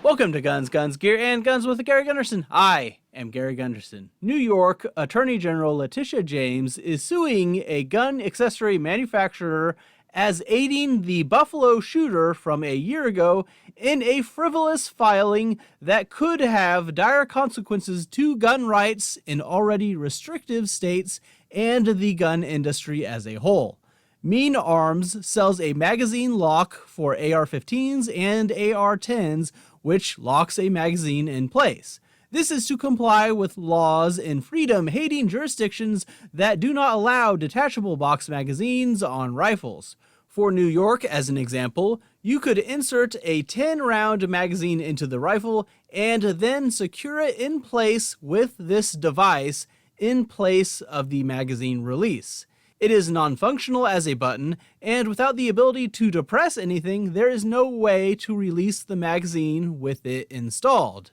Welcome to Guns, Guns, Gear, and Guns with Gary Gunderson. I am Gary Gunderson. New York Attorney General Letitia James is suing a gun accessory manufacturer as aiding the Buffalo shooter from a year ago in a frivolous filing that could have dire consequences to gun rights in already restrictive states and the gun industry as a whole. Mean Arms sells a magazine lock for AR-15s and AR-10s, which locks a magazine in place. This is to comply with laws in freedom-hating jurisdictions that do not allow detachable box magazines on rifles. For New York, as an example, you could insert a 10-round magazine into the rifle and then secure it in place with this device in place of the magazine release. It is non-functional as a button, and without the ability to depress anything, there is no way to release the magazine with it installed.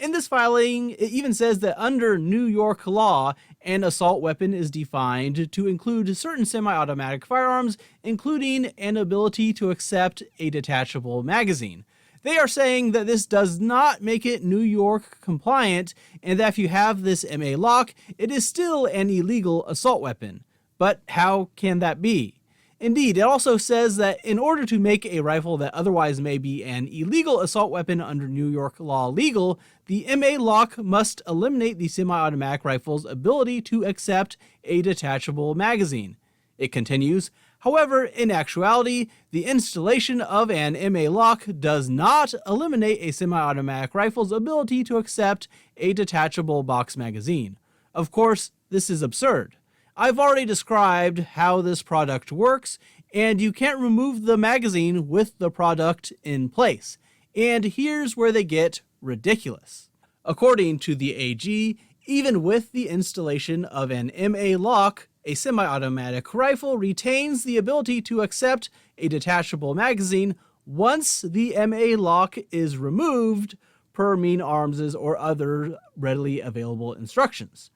In this filing, it even says that under New York law, an assault weapon is defined to include certain semi-automatic firearms, including an ability to accept a detachable magazine. They are saying that this does not make it New York compliant, and that if you have this MA lock, it is still an illegal assault weapon. But how can that be? Indeed, it also says that in order to make a rifle that otherwise may be an illegal assault weapon under New York law legal, the MA lock must eliminate the semi-automatic rifle's ability to accept a detachable magazine. It continues, however, in actuality, the installation of an MA lock does not eliminate a semi-automatic rifle's ability to accept a detachable box magazine. Of course, this is absurd. I've already described how this product works, and you can't remove the magazine with the product in place. And here's where they get ridiculous. According to the AG, even with the installation of an MA lock, a semi-automatic rifle retains the ability to accept a detachable magazine once the MA lock is removed per Mean Arms' or other readily available instructions.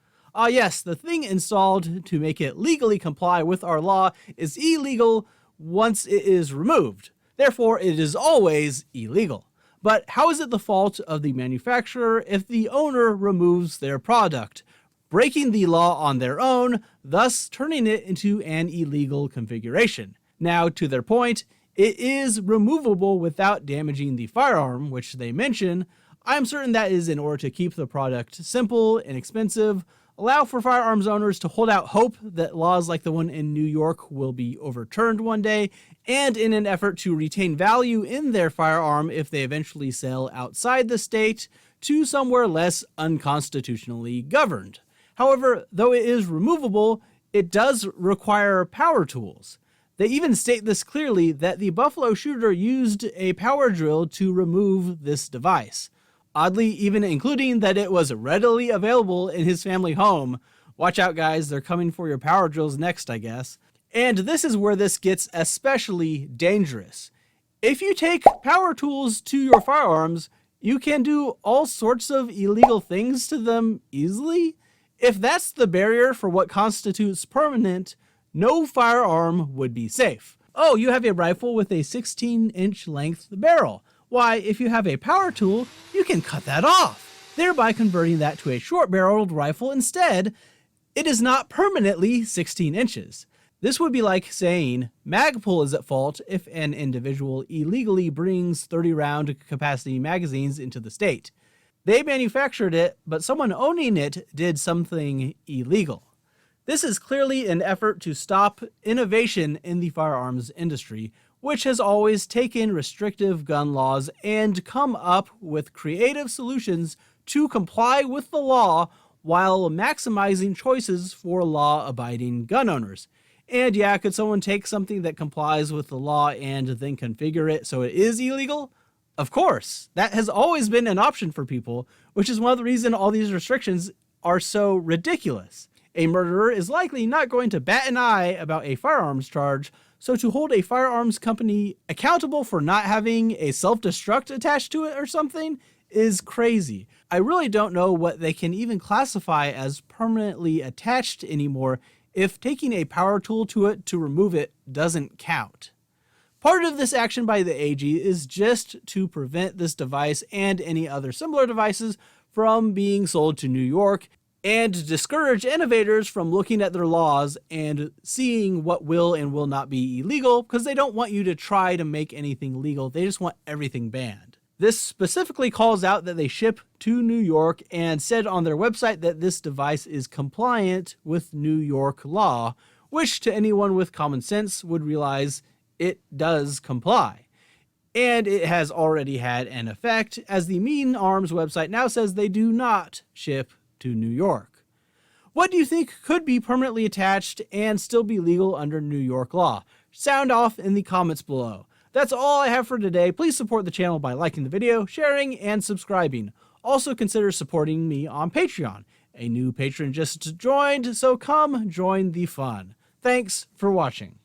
Yes, the thing installed to make it legally comply with our law is illegal once it is removed. Therefore, it is always illegal. But how is it the fault of the manufacturer if the owner removes their product, breaking the law on their own, thus turning it into an illegal configuration? Now, to their point, it is removable without damaging the firearm, which they mention. I'm certain that is in order to keep the product simple, inexpensive, allow for firearms owners to hold out hope that laws like the one in New York will be overturned one day, and in an effort to retain value in their firearm if they eventually sell outside the state to somewhere less unconstitutionally governed. However, though it is removable, it does require power tools. They even state this clearly that the Buffalo shooter used a power drill to remove this device. Oddly, even including that it was readily available in his family home. Watch out, guys, they're coming for your power drills next, I guess. And this is where this gets especially dangerous. If you take power tools to your firearms, you can do all sorts of illegal things to them easily. If that's the barrier for what constitutes permanent, no firearm would be safe. Oh, you have a rifle with a 16-inch length barrel. Why, if you have a power tool, you can cut that off, thereby converting that to a short-barreled rifle instead. It is not permanently 16 inches. This would be like saying Magpul is at fault if an individual illegally brings 30-round capacity magazines into the state. They manufactured it, but someone owning it did something illegal. This is clearly an effort to stop innovation in the firearms industry, which has always taken restrictive gun laws and come up with creative solutions to comply with the law while maximizing choices for law-abiding gun owners. And yeah, could someone take something that complies with the law and then configure it so it is illegal? Of course, that has always been an option for people, which is one of the reasons all these restrictions are so ridiculous. A murderer is likely not going to bat an eye about a firearms charge, so to hold a firearms company accountable for not having a self-destruct attached to it or something is crazy. I really don't know what they can even classify as permanently attached anymore if taking a power tool to it to remove it doesn't count. Part of this action by the AG is just to prevent this device and any other similar devices from being sold to New York and discourage innovators from looking at their laws and seeing what will and will not be illegal, because they don't want you to try to make anything legal. They just want everything banned. This specifically calls out that they ship to New York and said on their website that this device is compliant with New York law, which to anyone with common sense would realize it does comply. And it has already had an effect, as the Mean Arms website now says they do not ship to New York. What do you think could be permanently attached and still be legal under New York law? Sound off in the comments below. That's all I have for today. Please support the channel by liking the video, sharing, and subscribing. Also consider supporting me on Patreon. A new patron just joined, so come join the fun. Thanks for watching.